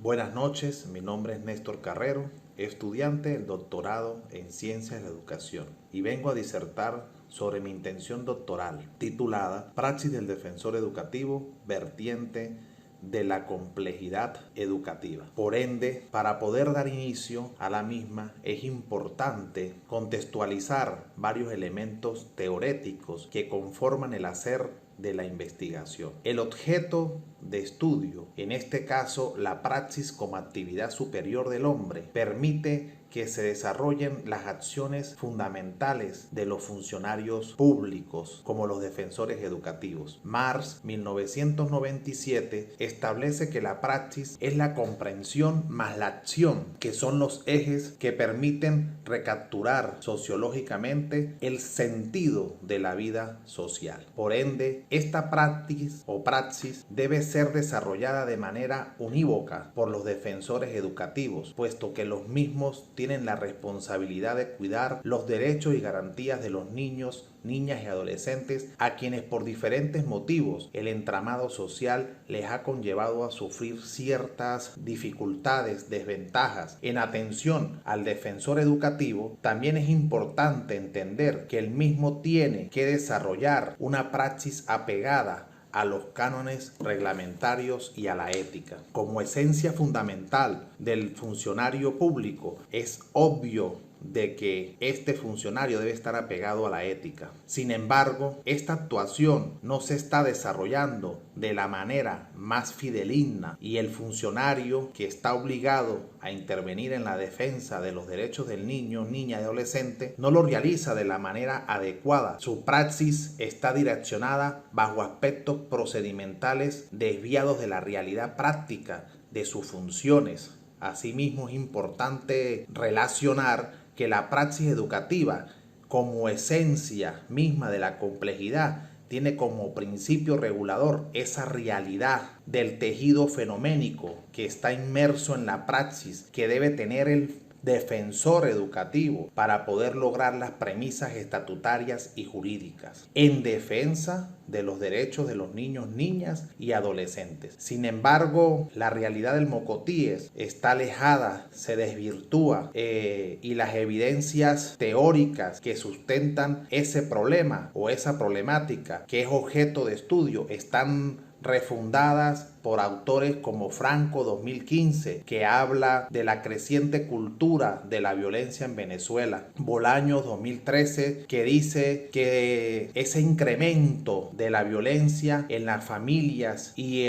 Buenas noches, mi nombre es Néstor Carrero, estudiante del doctorado en Ciencias de la Educación y vengo a disertar sobre mi intención doctoral titulada Praxis del Defensor Educativo, vertiente de la complejidad educativa. Por ende, para poder dar inicio a la misma es importante contextualizar varios elementos teoréticos que conforman el hacer de la investigación. El objeto de estudio, en este caso la praxis como actividad superior del hombre, permite que se desarrollen las acciones fundamentales de los funcionarios públicos como los defensores educativos. Marx, 1997, establece que la praxis es la comprensión más la acción, que son los ejes que permiten recapturar sociológicamente el sentido de la vida social. Por ende, esta praxis o praxis debe ser desarrollada de manera unívoca por los defensores educativos, puesto que los mismos tienen la responsabilidad de cuidar los derechos y garantías de los niños, niñas y adolescentes a quienes por diferentes motivos el entramado social les ha conllevado a sufrir ciertas dificultades, desventajas. En atención al defensor educativo, también es importante entender que el mismo tiene que desarrollar una praxis apegada a los cánones reglamentarios y a la ética. Como esencia fundamental del funcionario público, es obvio de que este funcionario debe estar apegado a la ética. Sin embargo, esta actuación no se está desarrollando de la manera más fidedigna y el funcionario que está obligado a intervenir en la defensa de los derechos del niño, niña y adolescente no lo realiza de la manera adecuada. Su praxis está direccionada bajo aspectos procedimentales desviados de la realidad práctica de sus funciones. Asimismo, es importante relacionar que la praxis educativa, como esencia misma de la complejidad, tiene como principio regulador esa realidad del tejido fenoménico que está inmerso en la praxis que debe tener el defensor educativo para poder lograr las premisas estatutarias y jurídicas en defensa de los derechos de los niños, niñas y adolescentes. Sin embargo, la realidad del mocotíes está alejada, se desvirtúa y las evidencias teóricas que sustentan ese problema o esa problemática que es objeto de estudio están refundadas por autores como Franco 2015, que habla de la creciente cultura de la violencia en Venezuela. Bolaños 2013, que dice que ese incremento de la violencia en las familias y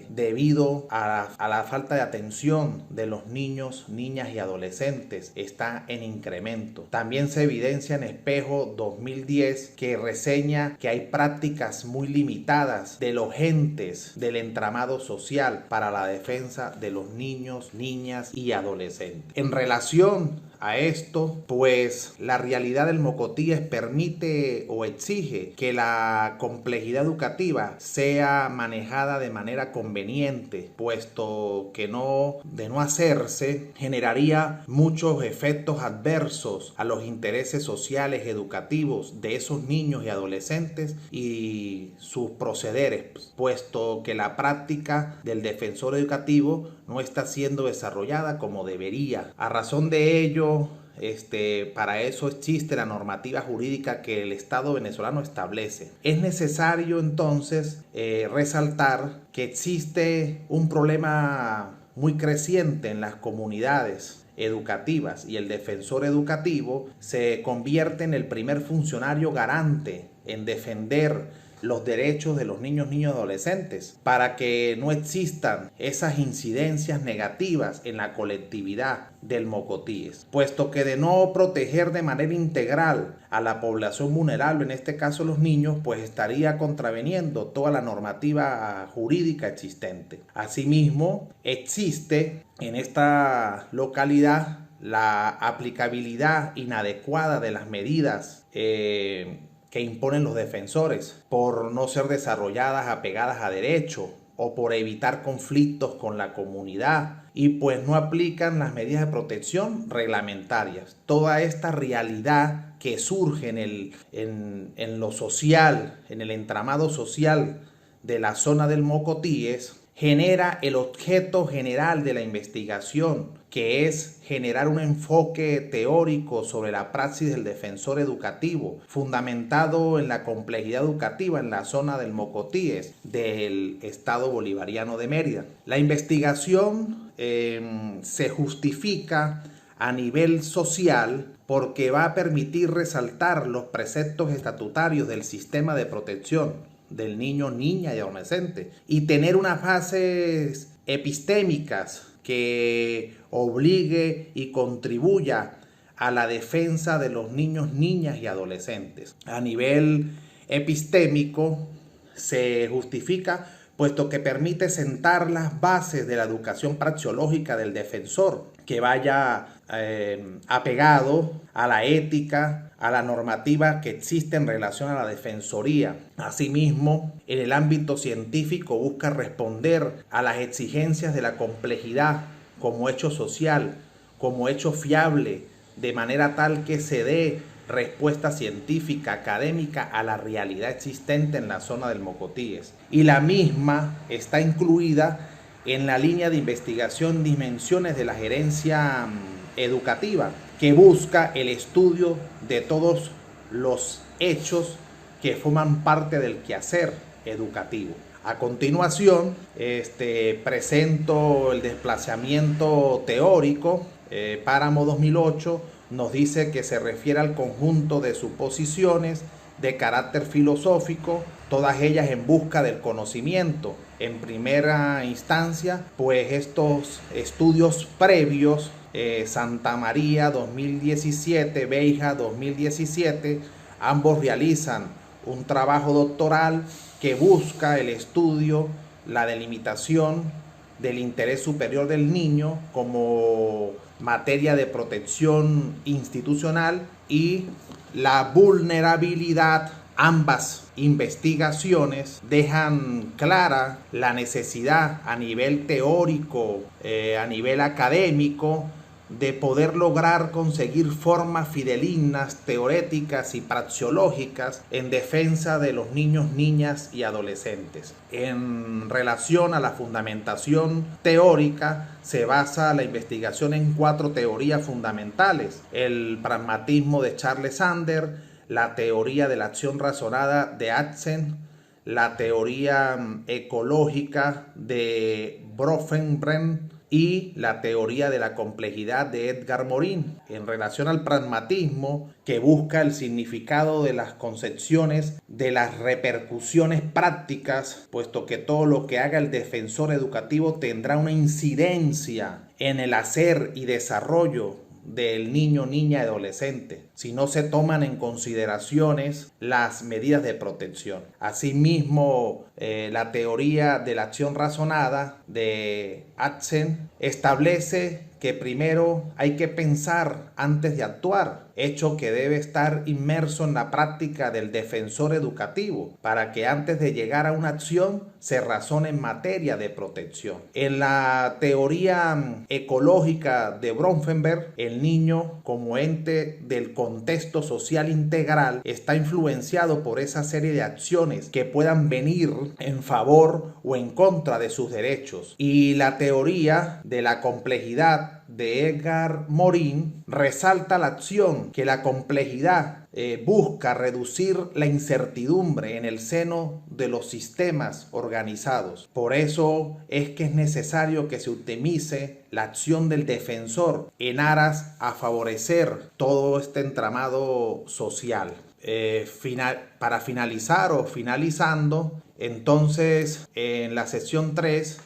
debido a la falta de atención de los niños, niñas y adolescentes está en incremento. También se evidencia en Espejo 2010, que reseña que hay prácticas muy limitadas de los entes del entramado social para la defensa de los niños, niñas y adolescentes. En relación a esto, pues la realidad del mocotíes permite o exige que la complejidad educativa sea manejada de manera conveniente, puesto que de no hacerse generaría muchos efectos adversos a los intereses sociales educativos de esos niños y adolescentes y sus procederes, puesto que la práctica del defensor educativo no está siendo desarrollada como debería. A razón de ello, para eso existe la normativa jurídica que el Estado venezolano establece. Es necesario entonces resaltar que existe un problema muy creciente en las comunidades educativas y el defensor educativo se convierte en el primer funcionario garante en defender los derechos de los niños, niños y adolescentes para que no existan esas incidencias negativas en la colectividad del mocotíes, puesto que de no proteger de manera integral a la población vulnerable, en este caso los niños, pues estaría contraveniendo toda la normativa jurídica existente. Asimismo, existe en esta localidad la aplicabilidad inadecuada de las medidas que imponen los defensores por no ser desarrolladas apegadas a derecho o por evitar conflictos con la comunidad y pues no aplican las medidas de protección reglamentarias. Toda esta realidad que surge en lo social, en el entramado social de la zona del mocotíes, genera el objeto general de la investigación, que es generar un enfoque teórico sobre la praxis del defensor educativo, fundamentado en la complejidad educativa en la zona del Mocotíes, del estado bolivariano de Mérida. La investigación se justifica a nivel social porque va a permitir resaltar los preceptos estatutarios del sistema de protección del niño, niña y adolescente y tener unas bases epistémicas que obligue y contribuya a la defensa de los niños, niñas y adolescentes. A nivel epistémico se justifica puesto que permite sentar las bases de la educación praxeológica del defensor, que vaya apegado a la ética, a la normativa que existe en relación a la defensoría. Asimismo, en el ámbito científico busca responder a las exigencias de la complejidad como hecho social, como hecho fiable, de manera tal que se dé respuesta científica, académica a la realidad existente en la zona del Mocotíes. Y la misma está incluida en la línea de investigación Dimensiones de la Gerencia Educativa, que busca el estudio de todos los hechos que forman parte del quehacer educativo. A continuación, presento el desplazamiento teórico. Páramo 2008 nos dice que se refiere al conjunto de suposiciones de carácter filosófico, todas ellas en busca del conocimiento. En primera instancia, pues estos estudios previos, Santa María 2017, Beija 2017, ambos realizan un trabajo doctoral que busca el estudio, la delimitación del interés superior del niño como materia de protección institucional y la vulnerabilidad. Ambas investigaciones dejan clara la necesidad a nivel teórico, a nivel académico, de poder lograr conseguir formas fidedignas, teoréticas y praxeológicas en defensa de los niños, niñas y adolescentes. En relación a la fundamentación teórica, se basa la investigación en 4 teorías fundamentales: el pragmatismo de Charles Sanders, la teoría de la acción razonada de Atzen, la teoría ecológica de Bronfenbrenn y la teoría de la complejidad de Edgar Morin. En relación al pragmatismo, que busca el significado de las concepciones, de las repercusiones prácticas, puesto que todo lo que haga el defensor educativo tendrá una incidencia en el hacer y desarrollo del niño, niña y adolescente, si no se toman en consideraciones las medidas de protección. Asimismo, la teoría de la acción razonada de Atzen establece que primero hay que pensar antes de actuar, hecho que debe estar inmerso en la práctica del defensor educativo para que antes de llegar a una acción se razone en materia de protección. En la teoría ecológica de Bronfenbrenn, el niño como ente del contexto social integral está influenciado por esa serie de acciones que puedan venir en favor o en contra de sus derechos. Y la teoría de la complejidad de Edgar Morin resalta la acción que la complejidad busca reducir la incertidumbre en el seno de los sistemas organizados. Por eso es que es necesario que se optimice la acción del defensor en aras a favorecer todo este entramado social. Para finalizar o finalizando, entonces en la sección 3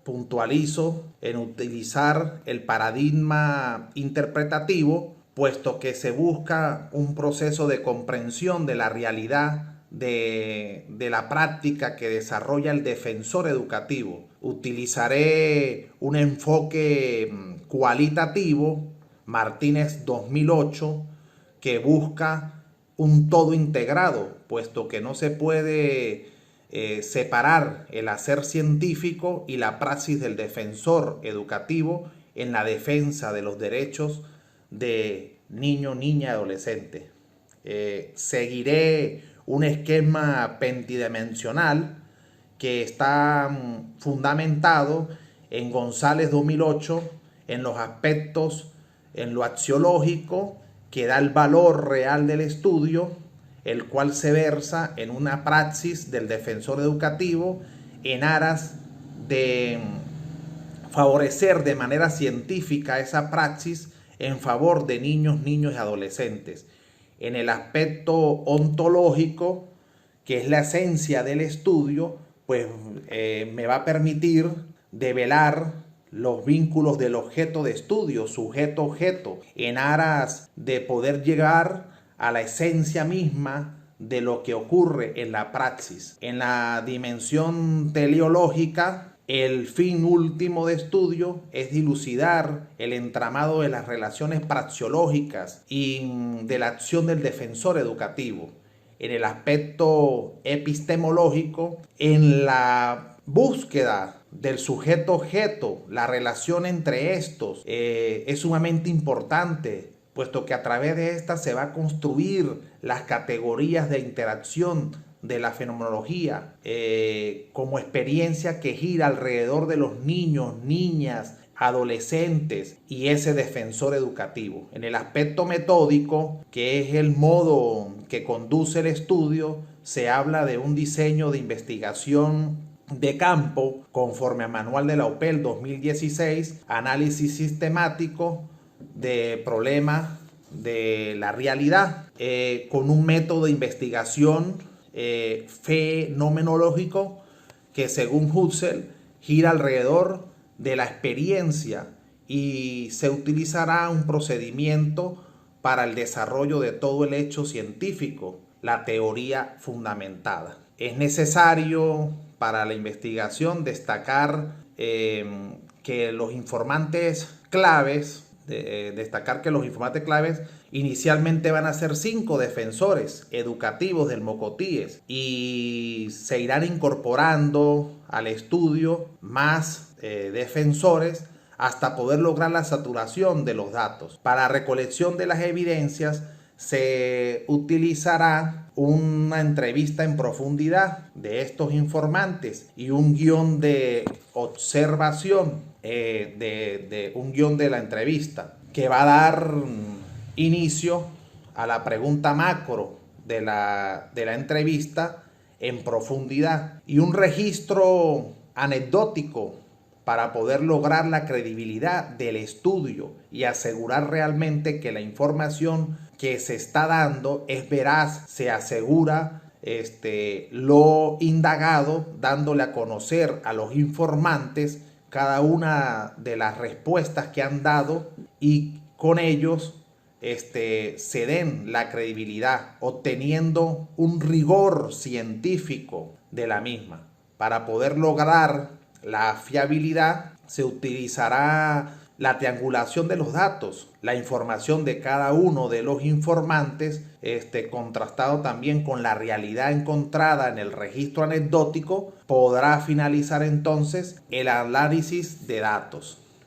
puntualizo en utilizar el paradigma interpretativo, puesto que se busca un proceso de comprensión de la realidad de la práctica que desarrolla el defensor educativo. Utilizaré un enfoque cualitativo, Martínez 2008, que busca un todo integrado, puesto que no se puede separar el hacer científico y la praxis del defensor educativo en la defensa de los derechos de niño, niña y adolescente. Seguiré un esquema pentidimensional que está fundamentado en González 2008, en los aspectos, en lo axiológico, que da el valor real del estudio, el cual se versa en una praxis del defensor educativo en aras de favorecer de manera científica esa praxis en favor de niños y adolescentes. En el aspecto ontológico, que es la esencia del estudio, pues me va a permitir develar los vínculos del objeto de estudio, sujeto-objeto, en aras de poder llegar a la esencia misma de lo que ocurre en la praxis. En la dimensión teleológica, el fin último de estudio es dilucidar el entramado de las relaciones praxeológicas y de la acción del defensor educativo. En el aspecto epistemológico, en la búsqueda del sujeto-objeto, la relación entre estos es sumamente importante, puesto que a través de esta se va a construir las categorías de interacción de la fenomenología como experiencia que gira alrededor de los niños, niñas, adolescentes y ese defensor educativo. En el aspecto metódico, que es el modo que conduce el estudio, se habla de un diseño de investigación de campo conforme a Manual de la UPEL 2016, análisis sistemático de problemas de la realidad, con un método de investigación fenomenológico que, según Husserl, gira alrededor de la experiencia y se utilizará un procedimiento para el desarrollo de todo el hecho científico, la teoría fundamentada. Es necesario para la investigación destacar que los informantes claves, inicialmente van a ser 5 defensores educativos del Mocotíes y se irán incorporando al estudio más defensores hasta poder lograr la saturación de los datos. Para la recolección de las evidencias se utilizará una entrevista en profundidad de estos informantes y un guión de observación, un guión de la entrevista, que va a dar inicio a la pregunta macro de la entrevista en profundidad y un registro anecdótico para poder lograr la credibilidad del estudio y asegurar realmente que la información que se está dando es veraz. Se asegura lo indagado, dándole a conocer a los informantes cada una de las respuestas que han dado y con ellos se den la credibilidad, obteniendo un rigor científico de la misma. Para poder lograr la fiabilidad se utilizará la triangulación de los datos, la información de cada uno de los informantes, contrastado también con la realidad encontrada en el registro anecdótico, podrá finalizar entonces el análisis de datos.